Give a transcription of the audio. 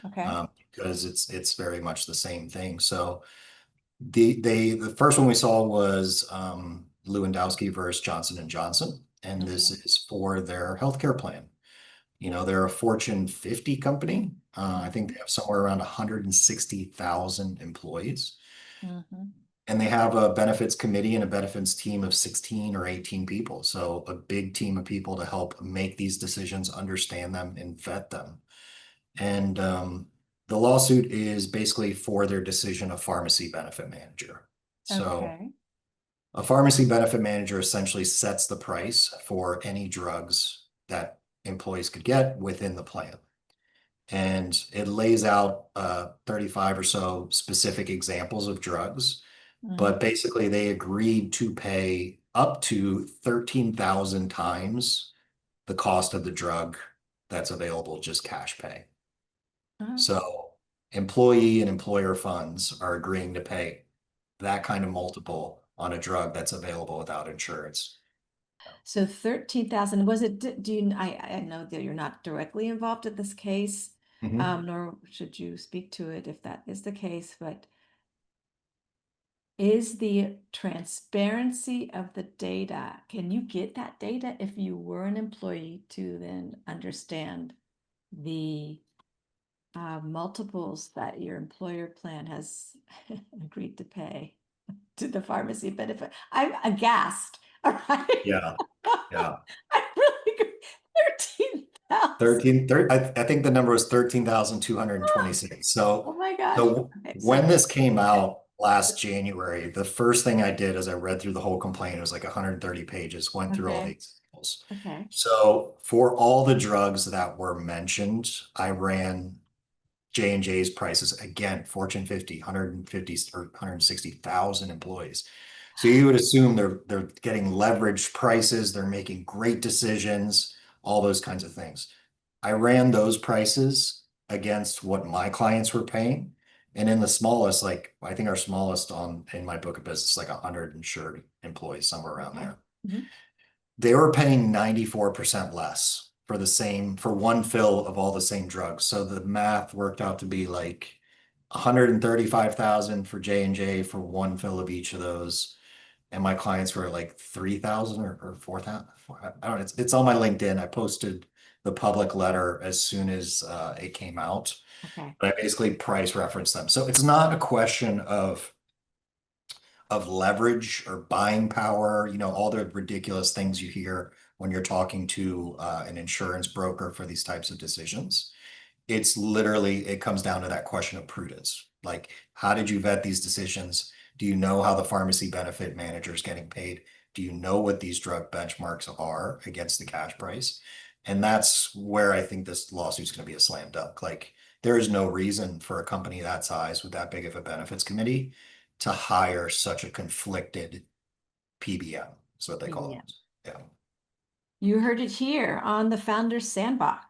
Okay. Because it's very much the same thing. So the first one we saw was Lewandowski versus Johnson and Johnson, and this Okay. is for their healthcare plan. They're a Fortune 50 company. I think Mhm. they have somewhere around 160,000 employees. Mhm. And they have a benefits committee and a benefits team of 16 or 18 people. So a big team of people to help make these decisions, understand them, and vet them. And the lawsuit is basically for their decision of pharmacy benefit manager. So Okay. a pharmacy benefit manager essentially sets the price for any drugs that employees could get within the plan. And it lays out 35 or so specific examples of drugs. But Mhm. basically, they agreed to pay up to 13,000 times the cost of the drug that's available, just cash pay. Uh, So employee and employer funds are agreeing to pay that kind of multiple on a drug that's available without insurance. So 13,000, was it, do you, I know that you're not directly involved in this case, Mhm. nor should you speak to it if that is the case, but is the transparency of the data, can you get that data if you were an employee to then understand the multiples that your employer plan has agreed to pay to the pharmacy benefit? I'm aghast. All right. Yeah, yeah. I'm really 13,000. I think the number was 13,226. Oh my gosh. So Okay, when so this came out last January, the first thing I did is I read through the whole complaint. It was like 130 pages, went through all the okay, examples. okay, So for all the drugs that were mentioned, I ran J&J's prices again, Fortune 50, 150 or 160,000 employees. So you would assume they're getting leveraged prices, they're making great decisions, all those kinds of things. I ran those prices against what my clients were paying. And in the smallest, like I think our smallest on in my book of business, like 100 insured employees, somewhere around okay. there. Mhm. They were paying 94% less for the same, for one fill of all the same drugs. So the math worked out to be like 135,000 for J&J for one fill of each of those. And my clients were like 3,000 or 4,000. I don't know. It's on my LinkedIn. I posted the public letter as soon as it came out. Okay. But I basically price reference them. So it's not a question of leverage or buying power, all the ridiculous things you hear when you're talking to an insurance broker for these types of decisions. It's literally, it comes down to that question of prudence. Like, how did you vet these decisions? Do you know how the pharmacy benefit manager is getting paid? Do you know what these drug benchmarks are against the cash price? And that's where I think this lawsuit is going to be a slam dunk. Like, there is no reason for a company that size with that big of a benefits committee to hire such a conflicted PBM. Is what they call Yeah. it. Yeah. You heard it here on the Founders Sandbox.